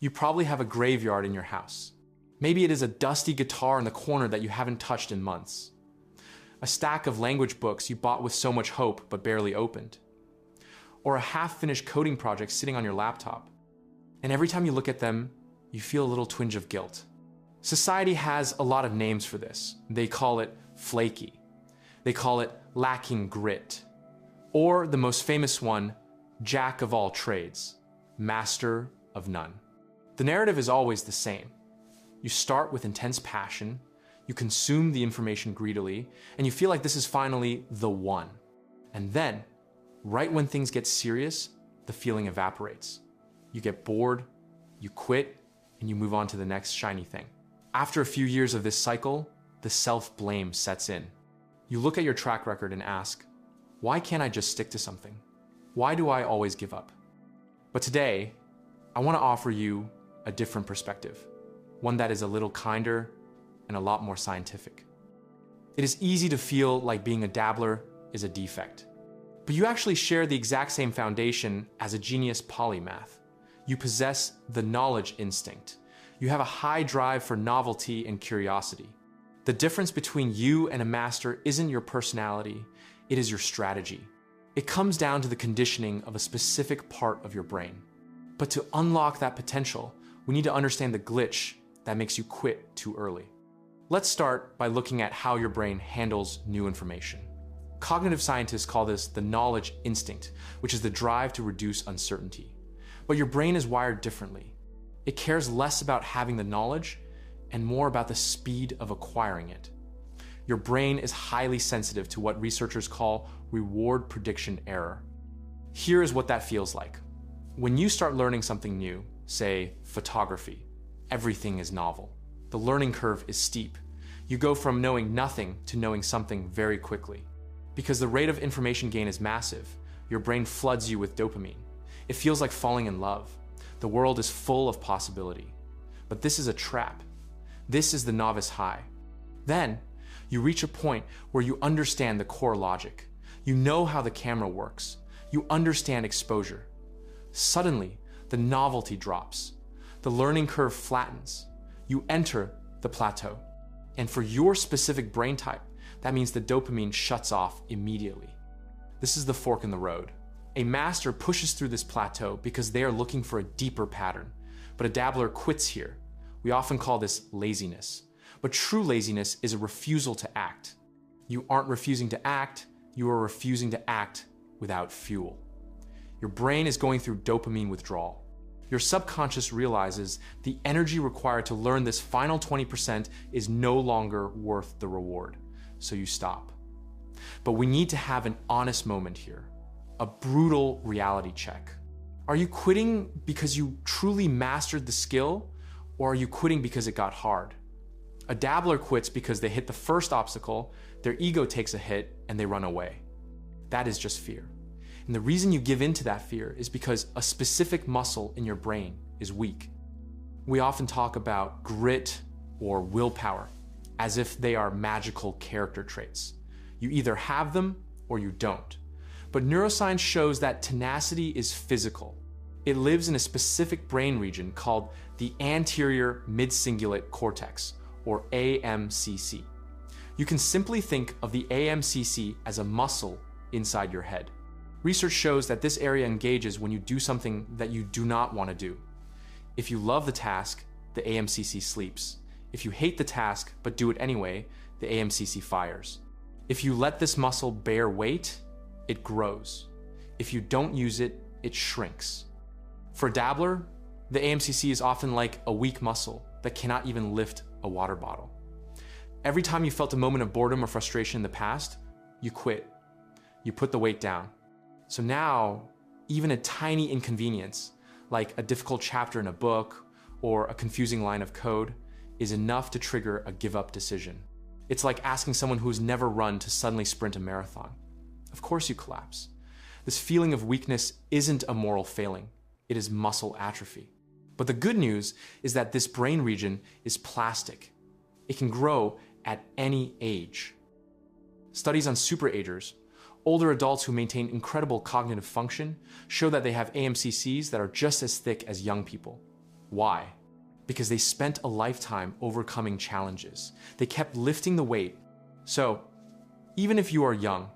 You probably have a graveyard in your house. Maybe it is a dusty guitar in the corner that you haven't touched in months. A stack of language books you bought with so much hope but barely opened. Or a half-finished coding project sitting on your laptop. And every time you look at them, you feel a little twinge of guilt. Society has a lot of names for this. They call it flaky. They call it lacking grit. Or the most famous one, jack of all trades, master of none. The narrative is always the same. You start with intense passion, you consume the information greedily, and you feel like this is finally the one. And then, right when things get serious, the feeling evaporates. You get bored, you quit, and you move on to the next shiny thing. After a few years of this cycle, the self-blame sets in. You look at your track record and ask, why can't I just stick to something? Why do I always give up? But today, I want to offer you a different perspective, one that is a little kinder and a lot more scientific. It is easy to feel like being a dabbler is a defect, but you actually share the exact same foundation as a genius polymath. You possess the knowledge instinct. You have a high drive for novelty and curiosity. The difference between you and a master isn't your personality, it is your strategy. It comes down to the conditioning of a specific part of your brain. But to unlock that potential, we need to understand the glitch that makes you quit too early. Let's start by looking at how your brain handles new information. Cognitive scientists call this the knowledge instinct, which is the drive to reduce uncertainty. But your brain is wired differently. It cares less about having the knowledge and more about the speed of acquiring it. Your brain is highly sensitive to what researchers call reward prediction error. Here is what that feels like. When you start learning something new, say photography, everything is novel. The learning curve is steep. You go from knowing nothing to knowing something very quickly. Because the rate of information gain is massive, your brain floods you with dopamine. It feels like falling in love. The world is full of possibility. But this is a trap. This is the novice high. Then, you reach a point where you understand the core logic. You know how the camera works. You understand exposure. Suddenly, the novelty drops. The learning curve flattens. You enter the plateau. And for your specific brain type, that means the dopamine shuts off immediately. This is the fork in the road. A master pushes through this plateau because they are looking for a deeper pattern, but a dabbler quits here. We often call this laziness. But true laziness is a refusal to act. You aren't refusing to act, you are refusing to act without fuel. Your brain is going through dopamine withdrawal. Your subconscious realizes the energy required to learn this final 20% is no longer worth the reward, so you stop. But we need to have an honest moment here, a brutal reality check. Are you quitting because you truly mastered the skill, or are you quitting because it got hard? A dabbler quits because they hit the first obstacle, their ego takes a hit, and they run away. That is just fear. And the reason you give in to that fear is because a specific muscle in your brain is weak. We often talk about grit or willpower as if they are magical character traits. You either have them or you don't. But neuroscience shows that tenacity is physical. It lives in a specific brain region called the anterior midcingulate cortex, or AMCC. You can simply think of the AMCC as a muscle inside your head. Research shows that this area engages when you do something that you do not want to do. If you love the task, the AMCC sleeps. If you hate the task but do it anyway, the AMCC fires. If you let this muscle bear weight, it grows. If you don't use it, it shrinks. For a dabbler, the AMCC is often like a weak muscle that cannot even lift a water bottle. Every time you felt a moment of boredom or frustration in the past, you quit. You put the weight down. So now, even a tiny inconvenience, like a difficult chapter in a book or a confusing line of code, is enough to trigger a give-up decision. It's like asking someone who's never run to suddenly sprint a marathon. Of course you collapse. This feeling of weakness isn't a moral failing. It is muscle atrophy. But the good news is that this brain region is plastic. It can grow at any age. Studies on superagers, older adults who maintain incredible cognitive function, show that they have AMCCs that are just as thick as young people. Why? Because they spent a lifetime overcoming challenges. They kept lifting the weight. So, even if you are young,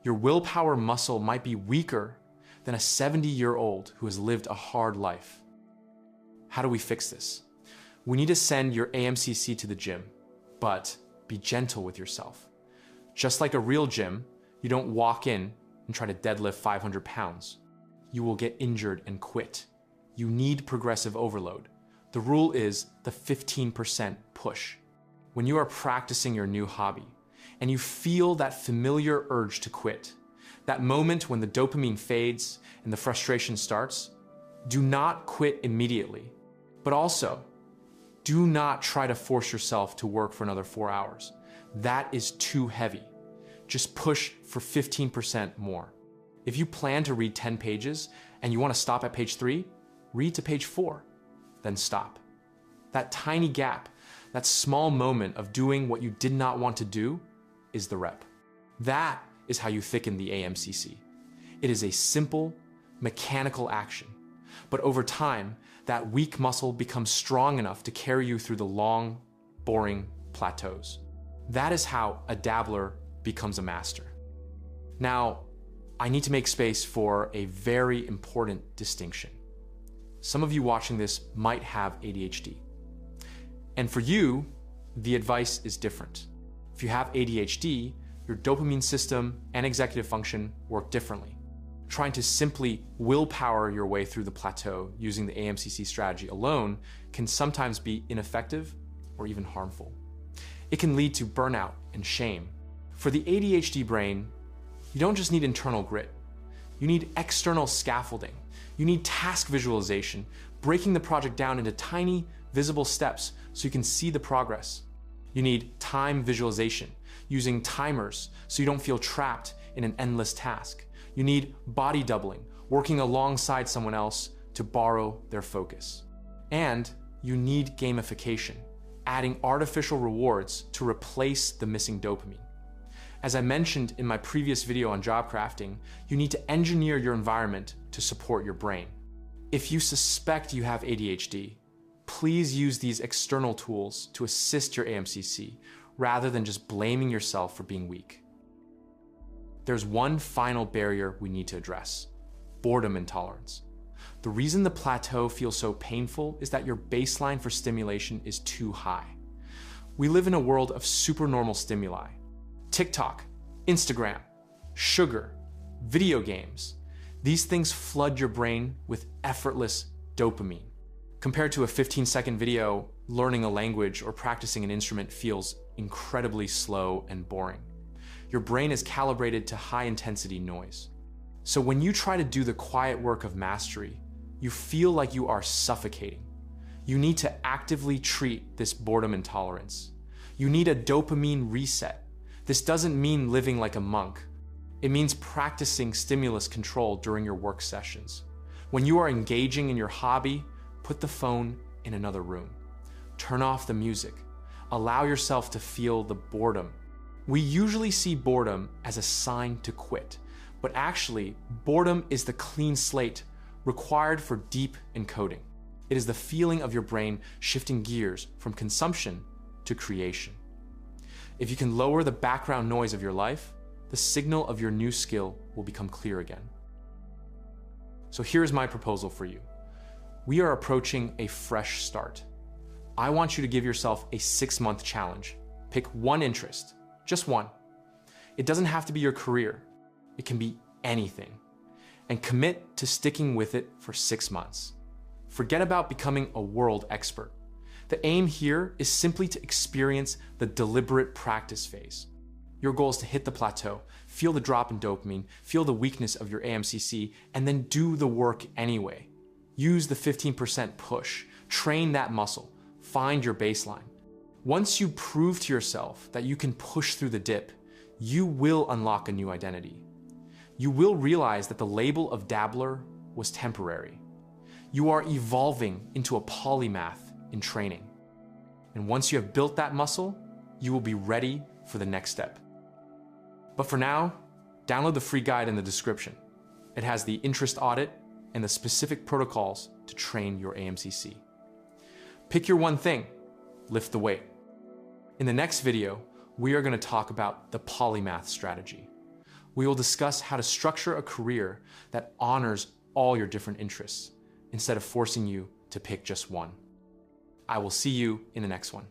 your willpower muscle might be weaker than a 70-year-old who has lived a hard life. How do we fix this? We need to send your AMCC to the gym, but be gentle with yourself. Just like a real gym, you don't walk in and try to deadlift 500 pounds. You will get injured and quit. You need progressive overload. The rule is the 15% push. When you are practicing your new hobby and you feel that familiar urge to quit, that moment when the dopamine fades and the frustration starts, do not quit immediately. But also, do not try to force yourself to work for another 4 hours. That is too heavy. Just push for 15% more. If you plan to read 10 pages and you want to stop at page 3, read to page 4, then stop. That tiny gap, that small moment of doing what you did not want to do, is the rep. That is how you thicken the AMCC. It is a simple, mechanical action. But over time, that weak muscle becomes strong enough to carry you through the long, boring plateaus. That is how a dabbler becomes a master. Now, I need to make space for a very important distinction. Some of you watching this might have ADHD. And for you, the advice is different. If you have ADHD, your dopamine system and executive function work differently. Trying to simply willpower your way through the plateau using the AMCC strategy alone can sometimes be ineffective or even harmful. It can lead to burnout and shame. For the ADHD brain, you don't just need internal grit. You need external scaffolding. You need task visualization, breaking the project down into tiny, visible steps so you can see the progress. You need time visualization, using timers so you don't feel trapped in an endless task. You need body doubling, working alongside someone else to borrow their focus. And you need gamification, adding artificial rewards to replace the missing dopamine. As I mentioned in my previous video on job crafting, you need to engineer your environment to support your brain. If you suspect you have ADHD, please use these external tools to assist your AMCC rather than just blaming yourself for being weak. There's one final barrier we need to address: boredom intolerance. The reason the plateau feels so painful is that your baseline for stimulation is too high. We live in a world of supernormal stimuli. TikTok, Instagram, sugar, video games. These things flood your brain with effortless dopamine. Compared to a 15-second video, learning a language or practicing an instrument feels incredibly slow and boring. Your brain is calibrated to high-intensity noise. So when you try to do the quiet work of mastery, you feel like you are suffocating. You need to actively treat this boredom intolerance. You need a dopamine reset. This doesn't mean living like a monk. It means practicing stimulus control during your work sessions. When you are engaging in your hobby, put the phone in another room. Turn off the music. Allow yourself to feel the boredom. We usually see boredom as a sign to quit, but actually, boredom is the clean slate required for deep encoding. It is the feeling of your brain shifting gears from consumption to creation. If you can lower the background noise of your life, the signal of your new skill will become clear again. So here's my proposal for you. We are approaching a fresh start. I want you to give yourself a 6-month challenge. Pick one interest, just one. It doesn't have to be your career. It can be anything. And commit to sticking with it for 6 months. Forget about becoming a world expert. The aim here is simply to experience the deliberate practice phase. Your goal is to hit the plateau, feel the drop in dopamine, feel the weakness of your AMCC, and then do the work anyway. Use the 15% push, train that muscle, find your baseline. Once you prove to yourself that you can push through the dip, you will unlock a new identity. You will realize that the label of dabbler was temporary. You are evolving into a polymath in training. And once you have built that muscle, you will be ready for the next step. But for now, download the free guide in the description. It has the interest audit and the specific protocols to train your AMCC. Pick your one thing, lift the weight. In the next video, we are going to talk about the polymath strategy. We will discuss how to structure a career that honors all your different interests instead of forcing you to pick just one. I will see you in the next one.